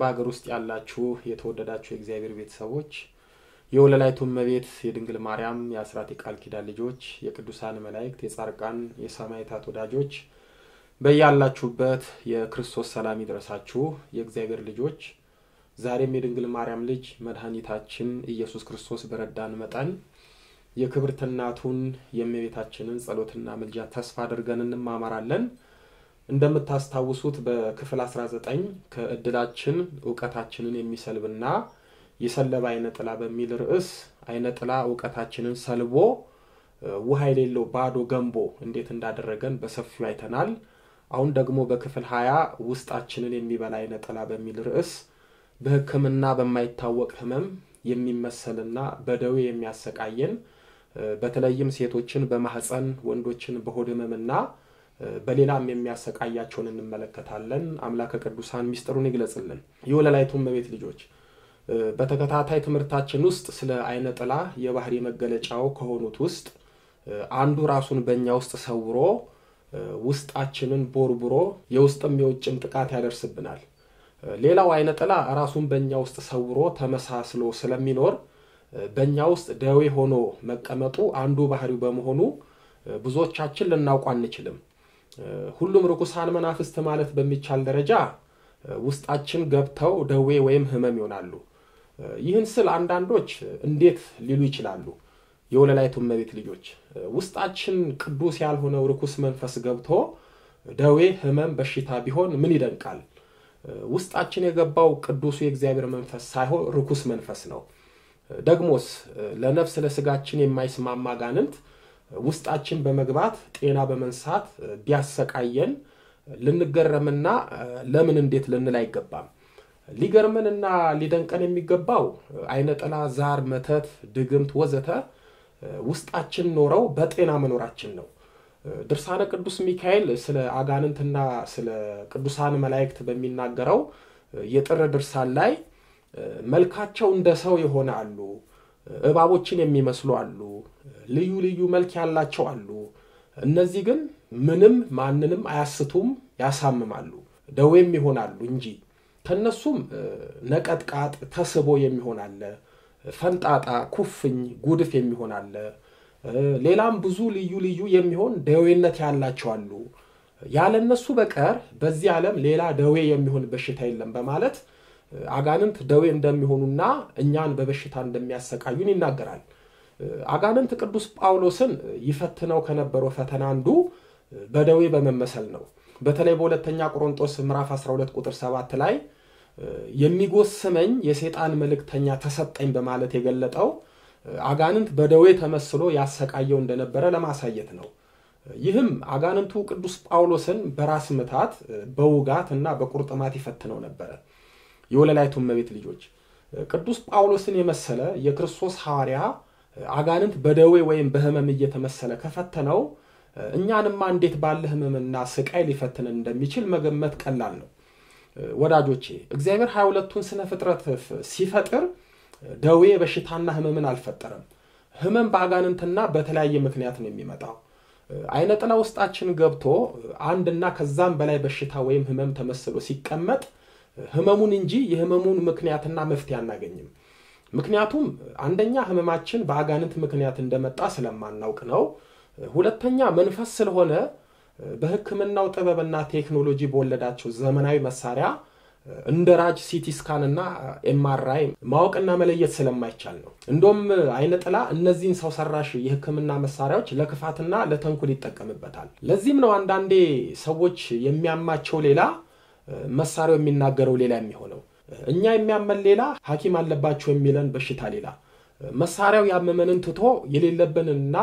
በአገር ውስጥ ያላችሁ የተወደዳችሁ የእግዚአብሔር ቤተሰቦች የወለላይቱ እመቤት የድንግል ማርያም የአስራት ቃል ኪዳን ልጆች የቅዱሳን መላእክት የጻድቃን የሰማዕታት ወዳጆች በእያላችሁበት የክርስቶስ ሰላም ይድረሳችሁ የእግዚአብሔር ልጆች ዛሬም የድንግል ማርያም ልጅ መድኃኒታችን ኢየሱስ ክርስቶስ በረዳን መጠን የክብርት እናቱን የእመቤታችንን ጸሎትና ምልጃ ተስፋ አድርገን እንማማራለን እንደምታስታውሱት በክፍል 19 ከእድላችን ዕውቀታችንን የሚሰልብና የሰለባ አይነጥላ በሚል ርዕስ አይነጥላ ዕውቀታችንን ሰልቦ ውሃ የሌለው ባዶ ገንቦ እንዴት እንዳደረገን በሰፊው አይተናል አሁን ደግሞ በክፍል 20 ውስጣችንን የሚበላ አይነጥላ በሚል ርዕስ በሕክምና በማይታወቅ ህመም የሚመሰልና በደዌ የሚያሰቃየን በተለይም ሴቶችን በማህፀን ወንዶችን በሆድ ህመምና በሌላም የሚያሰቃያቸውን እንመለከታለን አምላከ ቅዱሳን ሚስጥሩን ይግለጽልን የወለላይቱ እመቤት ልጆች በተከታታይ ትምህርታችን ውስጥ ስለ አይነጥላ የባህሪ መገለጫው ከሆኑት ውስጥ አንዱ ራሱን በእኛ ውስጥ ሰውሮ ውስጣችንን ቦርቡሮ የውስጥም የውጭም ጥቃት ያደርስብናል ሌላው አይነጥላ ራሱን በእኛ ውስጥ ሰውሮ ተመሳስሎ ስለሚኖር በእኛ ውስጥ ደዌ ሆኖ መቀመጡ አንዱ ባህሪው በመሆኑ ብዙዎቻችን ልናውቁ አንችልም ሁሉም ርኩሳን መናፍስት ማለት በሚቻል ደረጃ ውስጣችን ገብተው ደዌ ወይም ህመም ይሆናሉ ይህን ስለ አንዳንዶች እንዴት ሊሉ ይችላሉ የወለላይቱ እመቤት ልጆች ውስጣችን ቅዱስ ያልሆነው ርኩስ መንፈስ ገብቶ ደዌ ህመም በሽታ ቢሆን ምን ይደንቃል ውስጣችን የገባው ቅዱስ የእግዚአብሔር መንፈስ ሳይሆን ርኩስ መንፈስ ነው ደግሞስ ለነፍስ ለስጋችን የማይስማማ ጋንንት ውስጣችን በመግባት ጤና በመንሳት ቢያሰቃየን ልንገረምና ለምን እንዴት ልንል አይገባም ሊገርመንና ሊደንቀን የሚገባው አይነጥላ ዛር መተት ድግምት ወዘተ ውስጣችን ኖረው በጤና መኖራችን ነው ድርሳነ ቅዱስ ሚካኤል ስለ አጋንንትና ስለ ቅዱሳን መላእክት በሚናገረው የጥር ድርሳን ላይ መልካቸው እንደ ሰው የሆነ አሉ እባቦችን የሚመስሉ አሉ ልዩ ልዩ መልክ ያላቸው አሉ እነዚህ ግን ምንም ማንንም አያስቱም ያሳምማሉ ደዌም ይሆናሉ እንጂ ከነሱም ነቀጥቃጥ ተስቦ የሚሆን አለ ፈንጣጣ ኩፍኝ ጉድፍ የሚሆን አለ ሌላም ብዙ ልዩ ልዩ የሚሆን ደዌነት ያላቸው አሉ ያለነሱ በቀር በዚህ ዓለም ሌላ ደዌ የሚሆን በሽታ የለም በማለት አጋንንት ደዌ እንደሚሆኑና እኛን በበሽታ እንደሚያሰቃዩን ይናገራል አጋንንት ቅዱስ ጳውሎስን ይፈትነው ከነበረው ፈተና አንዱ በደዌ በመመሰል ነው በተለይ በሁለተኛ ቆሮንቶስ ምዕራፍ 12 ቁጥር 7 ላይ የሚጎስመኝ የሰይጣን መልእክተኛ ተሰጠኝ በማለት የገለጠው አጋንንት በደዌ ተመስሎ ያሰቃየው እንደነበረ ለማሳየት ነው ይህም አጋንንቱ ቅዱስ ጳውሎስን በራስ ምታት በውጋትና በቁርጥማት ይፈትነው ነበር የወለላይቱ እመቤት ልጆች ቅዱስ ጳውሎስን የመሰለ የክርስቶስ ሐዋርያ አጋንንት በደዌ ወይም በህመም እየተመሰለ ከፈተነው እኛንማ እንዴት ባለ ህመምና ስቃይ ሊፈትነን እንደሚችል መገመት ቀላል ነው ወዳጆቼ እግዚአብሔር 22ቱን ስነ ፍጥረት ሲፈጥር ደዌ በሽታና ህመምን አልፈጠረም ህመም በአጋንንትና በተለያየ ምክንያት ነው የሚመጣው አይነጥላ ውስጣችን ገብቶ አንድና ከዛም በላይ በሽታ ወይም ህመም ተመስሎ ሲቀመጥ ህመሙን እንጂ የህመሙን ምክንያትና መፍትሄ አናገኝም ምክንያቱም አንደኛ ህመማችን በአጋንንት ምክንያት እንደመጣ ስለማናውቅ ነው ሁለተኛ መንፈስ ስለሆነ በህክምናው ጥበብና ቴክኖሎጂ በወለዳቸው ዘመናዊ መሳሪያ እንደራጅ ሲቲ ስካንና ኤምአርአይ ማወቅና መለየት ስለማይቻል ነው እንደም አይነጥላ እነዚህን ሰው ሰራሽ የህክምና መሳሪያዎች ለክፋትና ለተንኩል ይጠቀምበታል ለዚህም ነው አንዳንዴ ሰዎች የሚያማቸው ሌላ መሳሪያው የሚናገረው ሌላ የሚሆነው እኛ የሚያመን ሌላ ሐኪም አለባቸው የሚለን በሽታ ሌላ መሳሪያው ያመመንን ትቶ የሌለብንና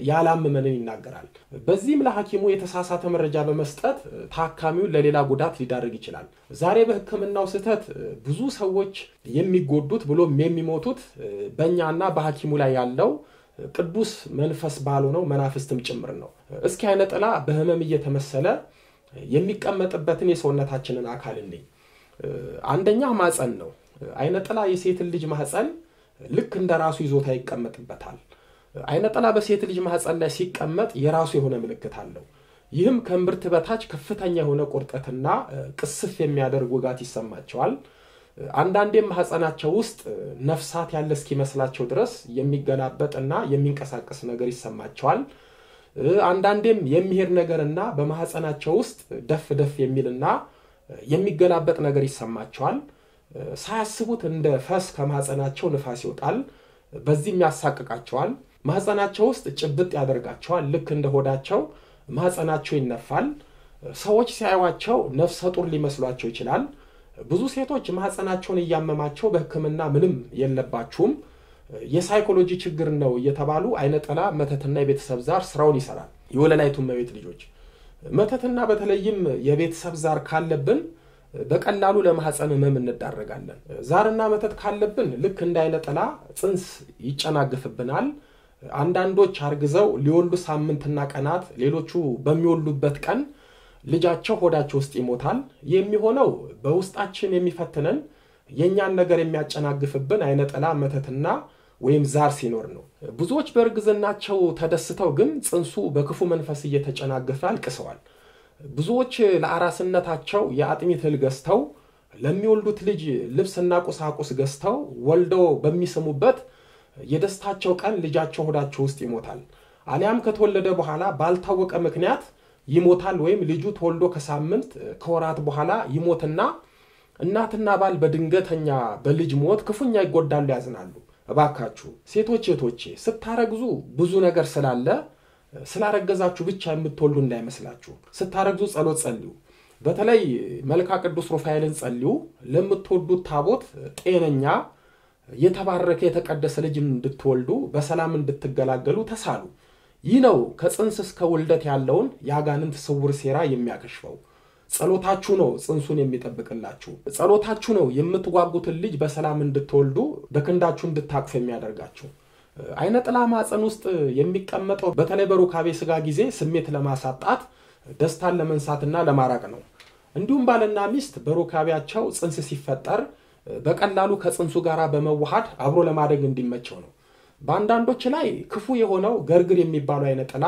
ያላመመንን ይናገራል በዚህም ለሐኪሙ የተሳሳተ መረጃ በመስጠት ታካሚው ለሌላ ጉዳት ሊዳርግ ይችላል ዛሬ በህክምናው ስህተት ብዙ ሰዎች የሚጎዱት ብሎም የሚሞቱት በእኛና በሐኪሙ ላይ ያለው ቅዱስ መንፈስ ባልሆነው መናፍስትም ጭምር ነው። እስኪ አይነ ጥላ በህመም እየተመሰለ የሚቀመጥበትን የሰውነታችንን አካል እንይ። አንደኛ ማህፀን ነው። አይነ ጥላ የሴት ልጅ ማህፀን ልክ እንደራሱ ይዞታ ይቀመጥበታል። አይነ ጥላ በሴት ልጅ ማህፀን ላይ ሲቀመጥ የራሱ የሆነ ምልክት አለው። ይህም ከእምብርት በታች ከፍተኛ የሆነ ቁርጠትና ቅስፍ የሚያደርግ ውጋት ይሰማቸዋል። አንዳንዴም ማህፀናቸው ውስጥ ነፍሳት ያለ እስኪመስላቸው ድረስ የሚገላበጥና የሚንቀሳቀስ ነገር ይሰማቸዋል። አንዳንዴም የሚሄድ ነገርና በማህፀናቸው ውስጥ ደፍ ደፍ የሚልና የሚገላበጥ ነገር ይሰማቸዋል። ሳያስቡት እንደ ፈስ ከማህፀናቸው ንፋስ ይወጣል። በዚህም ያሳቅቃቸዋል። ማህፀናቸው ውስጥ ጭብጥ ያደርጋቸዋል። ልክ እንደ ሆዳቸው ማህፀናቸው ይነፋል። ሰዎች ሲያዩዋቸው ነፍሰ ጡር ሊመስሏቸው ይችላል። ብዙ ሴቶች ማህፀናቸውን እያመማቸው በህክምና ምንም የለባችሁም የሳይኮሎጂ ችግር ነው እየተባሉ አይነ ጥላ መተትና የቤተሰብ ዛር ስራውን ይሰራል። የወለላይቱ እመቤት ልጆች መተትና በተለይም የቤተሰብ ዛር ካለብን በቀላሉ ለማህፀን ህመም እንዳረጋለን። ዛርና መተት ካለብን ልክ እንደ አይነ ጥላ ጽንስ ይጨናገፍብናል። አንዳንዶች አርግዘው ሊወልዱ ሳምንትና ቀናት፣ ሌሎቹ በሚወልዱበት ቀን ልጃቸው ሆዳቸው ውስጥ ይሞታል። የሚሆነው በውስጣችን የሚፈትነን የኛን ነገር የሚያጨናግፍብን አይነ ጥላ መተትና ወይም ዛር ሲኖር ነው። ብዙዎች በእርግዝናቸው ተደስተው ግን ጽንሱ በክፉ መንፈስ እየተጨናገፈ አልቅሰዋል። ብዙዎች ለአራስነታቸው የአጥሚት እህል ገዝተው ለሚወልዱት ልጅ ልብስና ቁሳቁስ ገዝተው ወልደው በሚስሙበት የደስታቸው ቀን ልጃቸው ሆዳቸው ውስጥ ይሞታል። አሊያም ከተወለደ በኋላ ባልታወቀ ምክንያት ይሞታል። ወይም ልጁ ተወልዶ ከሳምንት ከወራት በኋላ ይሞትና እናትና ባል በድንገተኛ በልጅ ሞት ክፉኛ ይጎዳሉ፣ ያዝናሉ። እባካችሁ ሴቶች እህቶቼ ስታረግዙ ብዙ ነገር ስላለ ስላረገዛችሁ ብቻ የምትወልዱ እንዳይመስላችሁ። ስታረግዙ ጸሎት ጸልዩ። በተለይ መልካ ቅዱስ ሩፋኤልን ጸልዩ። ለምትወዱት ታቦት ጤነኛ የተባረከ የተቀደሰ ልጅ እንድትወልዱ በሰላም እንድትገላገሉ ተሳሉ። ይህ ነው ከጽንስ እስከ ውልደት ያለውን ያጋንንት ስውር ሴራ የሚያከሽፈው። ጸሎታችሁ ነው ጽንሱን የሚጠብቅላችሁ። ጸሎታችሁ ነው የምትጓጉትን ልጅ በሰላም እንድትወልዱ በክንዳችሁ እንድታቅፉ የሚያደርጋችሁ። አይነ ጥላ ማህፀን ውስጥ የሚቀመጠው በተለይ በሩካቤ ስጋ ጊዜ ስሜት ለማሳጣት፣ ደስታን ለመንሳትና ለማራቅ ነው። እንዲሁም ባልና ሚስት በሩካቤያቸው ጽንስ ሲፈጠር በቀላሉ ከጽንሱ ጋር በመዋሃድ አብሮ ለማደግ እንዲመቸው ነው። በአንዳንዶች ላይ ክፉ የሆነው ገርግር የሚባለው አይነ ጥላ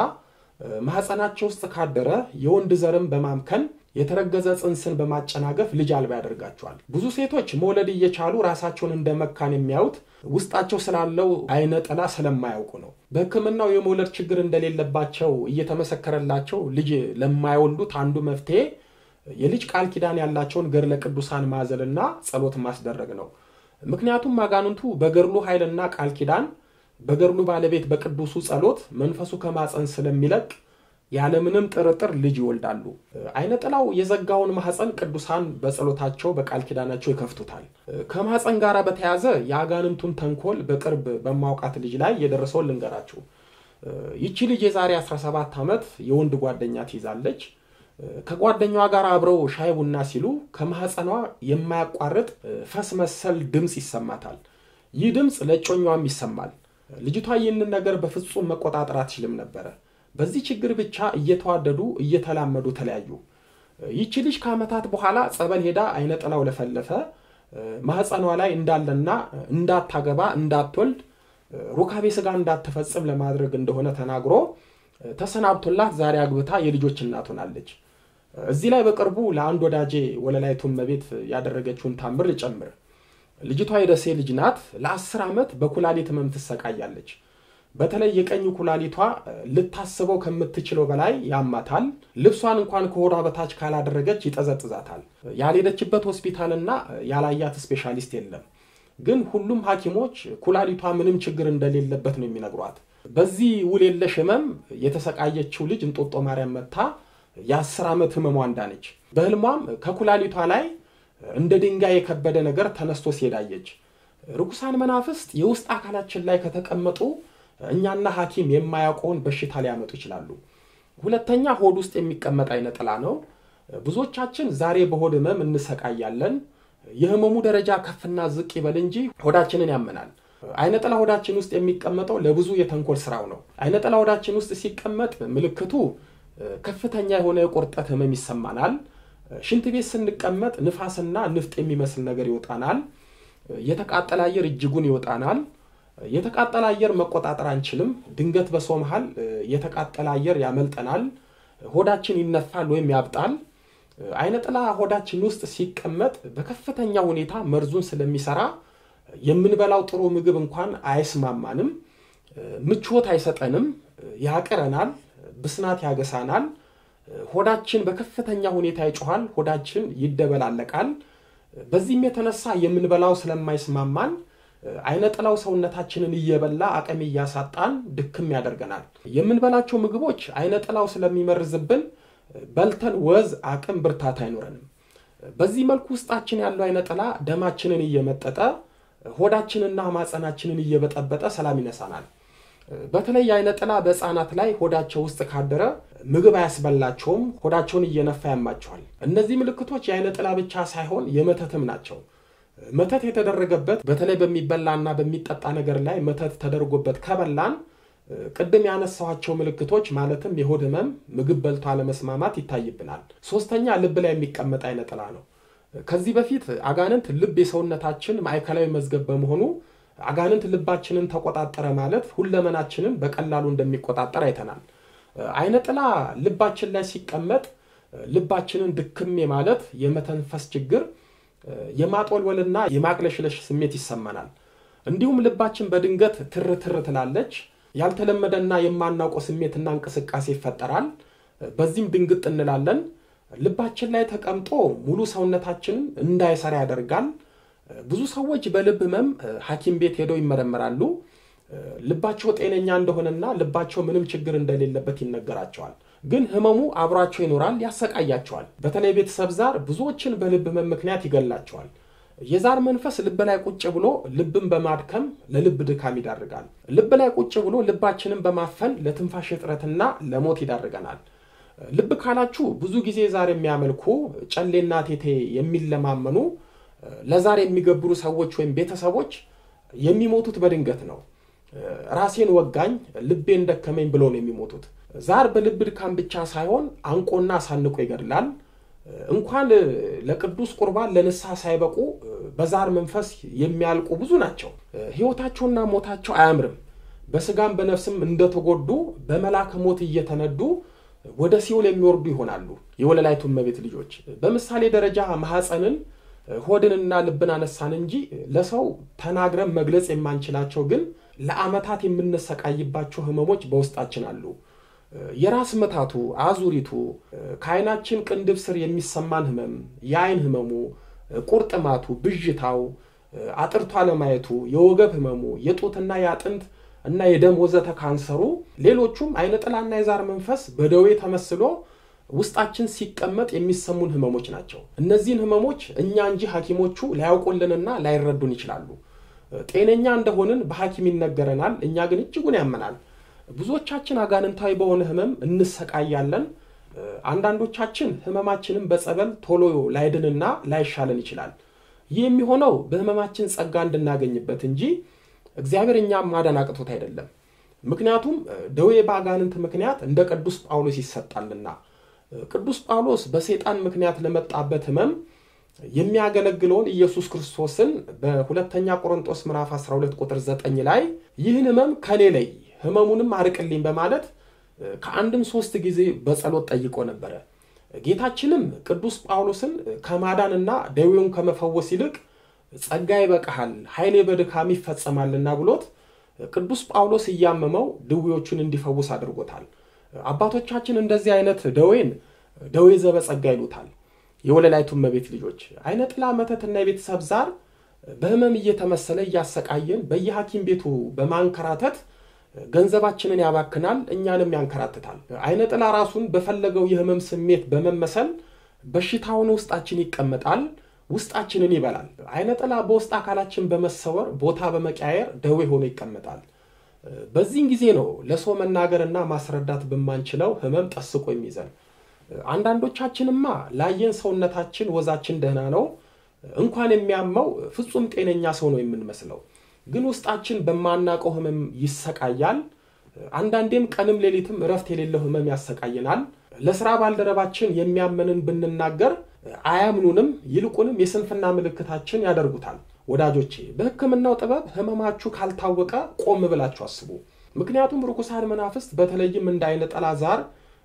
ማህፀናቸው ውስጥ ካደረ የወንድ ዘርም በማምከን የተረገዘ ጽንስን በማጨናገፍ ልጅ አልባ ያደርጋቸዋል። ብዙ ሴቶች መውለድ እየቻሉ ራሳቸውን እንደ መካን የሚያዩት ውስጣቸው ስላለው አይነ ጥላ ስለማያውቁ ነው። በህክምናው የመውለድ ችግር እንደሌለባቸው እየተመሰከረላቸው ልጅ ለማይወልዱት አንዱ መፍትሄ የልጅ ቃል ኪዳን ያላቸውን ገድለ ቅዱሳን ማዘልና ጸሎት ማስደረግ ነው። ምክንያቱም አጋንንቱ በገድሉ ኃይልና ቃል ኪዳን በገድሉ ባለቤት በቅዱሱ ጸሎት መንፈሱ ከማህፀን ስለሚለቅ ያለምንም ጥርጥር ልጅ ይወልዳሉ። አይነ ጥላው የዘጋውን ማህፀን ቅዱሳን በጸሎታቸው በቃል ኪዳናቸው ይከፍቱታል። ከማህፀን ጋር በተያዘ የአጋንንቱን ተንኮል በቅርብ በማውቃት ልጅ ላይ የደረሰውን ልንገራችሁ። ይቺ ልጅ የዛሬ 17 ዓመት የወንድ ጓደኛ ትይዛለች። ከጓደኛዋ ጋር አብረው ሻይ ቡና ሲሉ ከማህፀኗ የማያቋርጥ ፈስ መሰል ድምጽ ይሰማታል። ይህ ድምጽ ለጮኛዋም ይሰማል። ልጅቷ ይህንን ነገር በፍጹም መቆጣጠር አትችልም ነበር። በዚህ ችግር ብቻ እየተዋደዱ እየተላመዱ ተለያዩ። ይቺ ልጅ ከዓመታት በኋላ ጸበል ሄዳ አይነ ጥላው ለፈለፈ። ማህፀኗ ላይ እንዳለና እንዳታገባ እንዳትወልድ ሩካቤ ስጋ እንዳትፈጽም ለማድረግ እንደሆነ ተናግሮ ተሰናብቶላት ዛሬ አግብታ የልጆች እናት ሆናለች። እዚህ ላይ በቅርቡ ለአንድ ወዳጄ ወለላይቱ እመቤት ያደረገችውን ታምር ልጨምር። ልጅቷ የደሴ ልጅ ናት። ለ10 ዓመት በኩላሊት ህመም ትሰቃያለች። በተለይ የቀኝ ኩላሊቷ ልታስበው ከምትችለው በላይ ያማታል። ልብሷን እንኳን ከሆዷ በታች ካላደረገች ይጠዘጥዛታል። ያልሄደችበት ሆስፒታልና ያላያት ስፔሻሊስት የለም። ግን ሁሉም ሐኪሞች ኩላሊቷ ምንም ችግር እንደሌለበት ነው የሚነግሯት። በዚህ ውል የለሽ ህመም የተሰቃየችው ልጅ እንጦጦ ማርያም መታ የ10 ዓመት ህመሟ እንዳነች በህልሟም ከኩላሊቷ ላይ እንደ ድንጋይ የከበደ ነገር ተነስቶ ሲሄዳየች። ርኩሳን መናፍስት የውስጥ አካላችን ላይ ከተቀመጡ እኛና ሐኪም የማያውቀውን በሽታ ሊያመጡ ይችላሉ። ሁለተኛ ሆድ ውስጥ የሚቀመጥ አይነ ጥላ ነው። ብዙዎቻችን ዛሬ በሆድ ህመም እንሰቃያለን። የህመሙ ደረጃ ከፍና ዝቅ ይበል እንጂ ሆዳችንን ያመናል። አይነ ጥላ ሆዳችን ውስጥ የሚቀመጠው ለብዙ የተንኮል ስራው ነው። አይነ ጥላ ሆዳችን ውስጥ ሲቀመጥ ምልክቱ ከፍተኛ የሆነ የቁርጠት ህመም ይሰማናል። ሽንት ቤት ስንቀመጥ ንፋስና ንፍጥ የሚመስል ነገር ይወጣናል። የተቃጠለ አየር እጅጉን ይወጣናል። የተቃጠለ አየር መቆጣጠር አንችልም። ድንገት በሰው መሃል የተቃጠለ አየር ያመልጠናል። ሆዳችን ይነፋል ወይም ያብጣል። አይነ ጥላ ሆዳችን ውስጥ ሲቀመጥ በከፍተኛ ሁኔታ መርዙን ስለሚሰራ የምንበላው ጥሩ ምግብ እንኳን አይስማማንም። ምቾት አይሰጠንም፣ ያቀረናል፣ ብስናት ያገሳናል። ሆዳችን በከፍተኛ ሁኔታ ይጮሃል፣ ሆዳችን ይደበላለቃል። በዚህም የተነሳ የምንበላው ስለማይስማማን አይነ ጥላው ሰውነታችንን እየበላ አቅም እያሳጣን ድክም ያደርገናል። የምንበላቸው ምግቦች አይነ ጥላው ስለሚመርዝብን በልተን ወዝ አቅም ብርታት አይኖረንም። በዚህ መልኩ ውስጣችን ያለው አይነ ጥላ ደማችንን እየመጠጠ ሆዳችንና ማጸናችንን እየበጠበጠ ሰላም ይነሳናል። በተለይ አይነ ጥላ በህፃናት ላይ ሆዳቸው ውስጥ ካደረ ምግብ አያስበላቸውም፣ ሆዳቸውን እየነፋ ያማቸዋል። እነዚህ ምልክቶች የአይነ ጥላ ብቻ ሳይሆን የመተትም ናቸው። መተት የተደረገበት በተለይ በሚበላና በሚጠጣ ነገር ላይ መተት ተደርጎበት ከበላን ቅድም ያነሳኋቸው ምልክቶች ማለትም የሆድ ህመም፣ ምግብ በልቶ አለመስማማት ይታይብናል። ሶስተኛ ልብ ላይ የሚቀመጥ አይነ ጥላ ነው። ከዚህ በፊት አጋንንት ልብ የሰውነታችን ማዕከላዊ መዝገብ በመሆኑ አጋንንት ልባችንን ተቆጣጠረ ማለት ሁለመናችንን በቀላሉ እንደሚቆጣጠር አይተናል። አይነ ጥላ ልባችን ላይ ሲቀመጥ ልባችንን ድክም ማለት፣ የመተንፈስ ችግር፣ የማጥወልወልና የማቅለሽለሽ ስሜት ይሰማናል። እንዲሁም ልባችን በድንገት ትርትር ትላለች። ያልተለመደና የማናውቀው ስሜትና እንቅስቃሴ ይፈጠራል። በዚህም ድንግጥ እንላለን። ልባችን ላይ ተቀምጦ ሙሉ ሰውነታችንን እንዳይሰራ ያደርጋል። ብዙ ሰዎች በልብ ህመም ሐኪም ቤት ሄደው ይመረመራሉ። ልባቸው ጤነኛ እንደሆነና ልባቸው ምንም ችግር እንደሌለበት ይነገራቸዋል። ግን ህመሙ አብሯቸው ይኖራል፣ ያሰቃያቸዋል። በተለይ ቤተሰብ ዛር ብዙዎችን በልብ ህመም ምክንያት ይገላቸዋል። የዛር መንፈስ ልብ ላይ ቁጭ ብሎ ልብን በማድከም ለልብ ድካም ይዳርጋል። ልብ ላይ ቁጭ ብሎ ልባችንን በማፈን ለትንፋሽ እጥረትና ለሞት ይዳርገናል። ልብ ካላችሁ ብዙ ጊዜ ዛር የሚያመልኩ ጨሌና ቴቴ የሚለማመኑ ለዛር የሚገብሩ ሰዎች ወይም ቤተሰቦች የሚሞቱት በድንገት ነው። ራሴን ወጋኝ፣ ልቤን ደከመኝ ብሎ ነው የሚሞቱት። ዛር በልብ ድካም ብቻ ሳይሆን አንቆና ሳንቆ ይገድላል። እንኳን ለቅዱስ ቁርባን ለንስሐ ሳይበቁ በዛር መንፈስ የሚያልቁ ብዙ ናቸው። ህይወታቸውና ሞታቸው አያምርም። በስጋም በነፍስም እንደተጎዱ በመላከ ሞት እየተነዱ ወደ ሲኦል የሚወርዱ ይሆናሉ። የወለላይቱ እመቤት ልጆች በምሳሌ ደረጃ ማህፀንን ሆድንና ልብን አነሳን እንጂ ለሰው ተናግረን መግለጽ የማንችላቸው ግን ለአመታት የምንሰቃይባቸው ህመሞች በውስጣችን አሉ። የራስ መታቱ፣ አዙሪቱ፣ ከአይናችን ቅንድብ ስር የሚሰማን ህመም፣ የአይን ህመሙ፣ ቁርጥማቱ፣ ብዥታው፣ አጥርቷ ለማየቱ፣ የወገብ ህመሙ፣ የጡትና የአጥንት እና የደም ወዘተ ካንሰሩ፣ ሌሎቹም አይነ ጥላና የዛር መንፈስ በደዌ ተመስሎ ውስጣችን ሲቀመጥ የሚሰሙን ህመሞች ናቸው። እነዚህን ህመሞች እኛ እንጂ ሐኪሞቹ ላያውቁልንና ላይረዱን ይችላሉ። ጤነኛ እንደሆንን በሐኪም ይነገረናል፣ እኛ ግን እጅጉን ያመናል። ብዙዎቻችን አጋንንታዊ በሆነ ህመም እንሰቃያለን። አንዳንዶቻችን ህመማችንን በጸበል ቶሎ ላይድንና ላይሻለን ይችላል። ይህ የሚሆነው በህመማችን ጸጋ እንድናገኝበት እንጂ እግዚአብሔር እኛም ማዳን አቅቶት አይደለም። ምክንያቱም ደዌ በአጋንንት ምክንያት እንደ ቅዱስ ጳውሎስ ይሰጣልና። ቅዱስ ጳውሎስ በሰይጣን ምክንያት ለመጣበት ህመም የሚያገለግለውን ኢየሱስ ክርስቶስን በሁለተኛ ቆሮንቶስ ምዕራፍ 12 ቁጥር 9 ላይ ይህን ህመም ከኔ ላይ ህመሙንም አርቅልኝ በማለት ከአንድም 3 ጊዜ በጸሎት ጠይቆ ነበር። ጌታችንም ቅዱስ ጳውሎስን ከማዳንና ደዌውን ከመፈወስ ይልቅ ጸጋ ይበቃሃል፣ ኃይሌ በድካም ይፈጸማልና ብሎት ቅዱስ ጳውሎስ እያመመው ድዌዎቹን እንዲፈውስ አድርጎታል። አባቶቻችን እንደዚህ አይነት ደዌን ደዌ ዘበጸጋ ይሉታል። የወለላይቱ እመቤት ልጆች አይነ ጥላ መተትና የቤተሰብ ዛር በህመም እየተመሰለ እያሰቃየን በየሐኪም ቤቱ በማንከራተት ገንዘባችንን ያባክናል፣ እኛንም ያንከራተታል። አይነ ጥላ ራሱን በፈለገው የህመም ስሜት በመመሰል በሽታውን ውስጣችን ይቀመጣል፣ ውስጣችንን ይበላል። አይነ ጥላ በውስጥ አካላችን በመሰወር ቦታ በመቀያየር ደዌ ሆኖ ይቀመጣል። በዚህን ጊዜ ነው ለሰው መናገርና ማስረዳት በማንችለው ህመም ጠስቆ የሚይዘን። አንዳንዶቻችንማ ላየን ሰውነታችን ወዛችን ደህና ነው፣ እንኳን የሚያመው ፍጹም ጤነኛ ሰው ነው የምንመስለው። ግን ውስጣችን በማናቀው ህመም ይሰቃያል። አንዳንዴም ቀንም ሌሊትም እረፍት የሌለው ህመም ያሰቃየናል። ለሥራ ባልደረባችን የሚያመንን ብንናገር አያምኑንም፣ ይልቁንም የስንፍና ምልክታችን ያደርጉታል። ወዳጆቼ በሕክምናው ጥበብ ህመማችሁ ካልታወቀ ቆም ብላችሁ አስቡ። ምክንያቱም ርኩሳን መናፍስት በተለይም እንደ አይነ ጠላ ዛር፣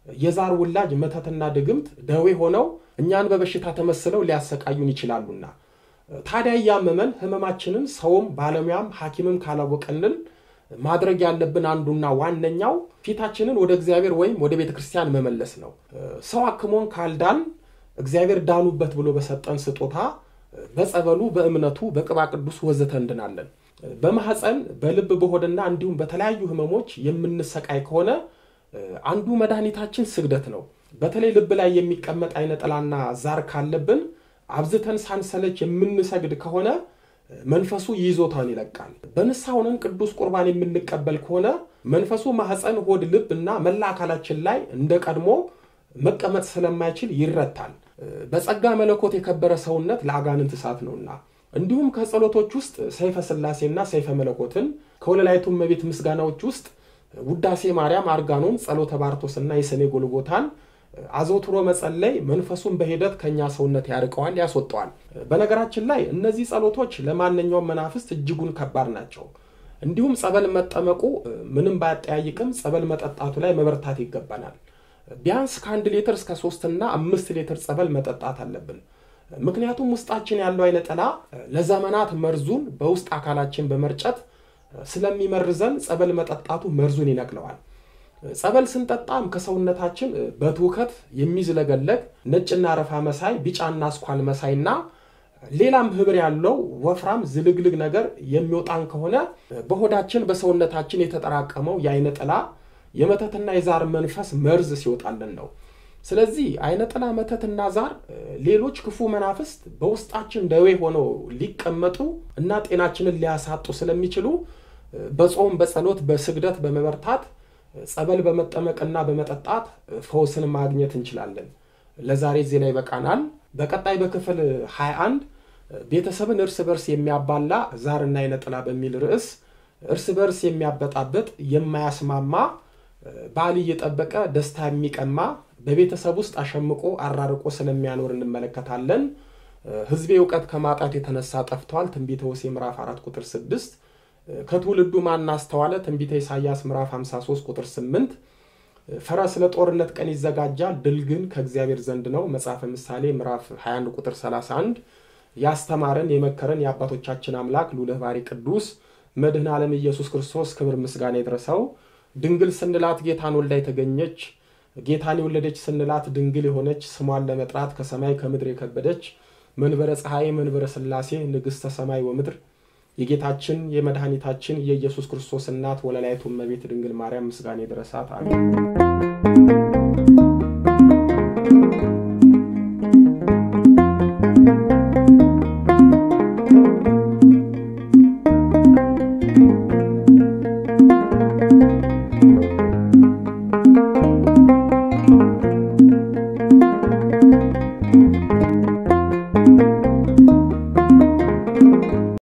የዛር ውላጅ መተትና ድግምት ደዌ ሆነው እኛን በበሽታ ተመስለው ሊያሰቃዩን ይችላሉና ታዲያ ያመመን ህመማችንን ሰውም ባለሙያም ሐኪምም ካላወቀልን ማድረግ ያለብን አንዱና ዋነኛው ፊታችንን ወደ እግዚአብሔር ወይም ወደ ቤተክርስቲያን መመለስ ነው። ሰው አክሞን ካልዳን እግዚአብሔር ዳኑበት ብሎ በሰጠን ስጦታ በጸበሉ በእምነቱ በቅባ ቅዱስ ወዘተ እንድናለን። በማህፀን በልብ በሆድና እንዲሁም በተለያዩ ህመሞች የምንሰቃይ ከሆነ አንዱ መድኃኒታችን ስግደት ነው። በተለይ ልብ ላይ የሚቀመጥ አይነ ጠላና ዛር ካለብን አብዝተን ሳንሰለች የምንሰግድ ከሆነ መንፈሱ ይዞታን ይለቃል። በንስሐ ሆነን ቅዱስ ቁርባን የምንቀበል ከሆነ መንፈሱ ማህፀን፣ ሆድ፣ ልብና መላ አካላችን ላይ እንደቀድሞ መቀመጥ ስለማይችል ይረታል። በጸጋ መለኮት የከበረ ሰውነት ለአጋንንት እሳት ነውና እንዲሁም ከጸሎቶች ውስጥ ሰይፈ ሥላሴና ሰይፈ መለኮትን ከወለላይቱ እመቤት ምስጋናዎች ውስጥ ውዳሴ ማርያም፣ አርጋኖን፣ ጸሎተ ባርቶስና የሰኔ ጎልጎታን አዘውትሮ መጸለይ መንፈሱን በሂደት ከኛ ሰውነት ያርቀዋል፣ ያስወጣዋል። በነገራችን ላይ እነዚህ ጸሎቶች ለማንኛውም መናፍስት እጅጉን ከባድ ናቸው። እንዲሁም ጸበል መጠመቁ ምንም ባያጠያይቅም ጸበል መጠጣቱ ላይ መበርታት ይገባናል። ቢያንስ ከ1 ሊትር እስከ 3 እና 5 ሊትር ጸበል መጠጣት አለብን። ምክንያቱም ውስጣችን ያለው አይነ ጠላ ለዘመናት መርዙን በውስጥ አካላችን በመርጨት ስለሚመርዘን ጸበል መጠጣቱ መርዙን ይነቅለዋል። ጸበል ስንጠጣም ከሰውነታችን በትውከት የሚዝለገለግ ነጭና ረፋ መሳይ፣ ቢጫና አስኳል መሳይና ሌላም ህብር ያለው ወፍራም ዝልግልግ ነገር የሚወጣን ከሆነ በሆዳችን በሰውነታችን የተጠራቀመው የአይነ ጠላ የመተትና የዛር መንፈስ መርዝ ሲወጣልን ነው። ስለዚህ አይነ ጠላ፣ መተትና ዛር ሌሎች ክፉ መናፍስት በውስጣችን ደዌ ሆነው ሊቀመጡ እና ጤናችንን ሊያሳጡ ስለሚችሉ በጾም፣ በጸሎት፣ በስግደት በመበርታት ጸበል በመጠመቅና በመጠጣት ፈውስን ማግኘት እንችላለን። ለዛሬ እዚህ ላይ በቃናል። በቀጣይ በክፍል 21 ቤተሰብን እርስ በርስ የሚያባላ ዛርና አይነ ጠላ በሚል ርዕስ እርስ በርስ የሚያበጣበጥ የማያስማማ ባል እየጠበቀ ደስታ የሚቀማ በቤተሰብ ውስጥ አሸምቆ አራርቆ ስለሚያኖር እንመለከታለን። ህዝቤ ዕውቀት ከማጣት የተነሳ ጠፍቷል። ትንቢተ ሆሴዕ ምዕራፍ 4 ቁጥር 6። ከትውልዱ ማን አስተዋለ? ትንቢተ ኢሳይያስ ምዕራፍ 53 ቁጥር 8። ፈረስ ለጦርነት ቀን ይዘጋጃል፣ ድል ግን ከእግዚአብሔር ዘንድ ነው። መጽሐፈ ምሳሌ ምዕራፍ 21 ቁጥር 31። ያስተማረን የመከረን የአባቶቻችን አምላክ ልዑለ ባሕርይ ቅዱስ መድኃኔ ዓለም ኢየሱስ ክርስቶስ ክብር ምስጋና ይድረሰው። ድንግል ስንላት ጌታን ወልዳ የተገኘች፣ ጌታን የወለደች ስንላት ድንግል የሆነች፣ ስሟን ለመጥራት ከሰማይ ከምድር የከበደች መንበረ ፀሐይ መንበረ ሥላሴ ንግሥተ ሰማይ ወምድር የጌታችን የመድኃኒታችን የኢየሱስ ክርስቶስ እናት ወለላይቱ እመቤት ድንግል ማርያም ምስጋና ይድረሳት። አሜን።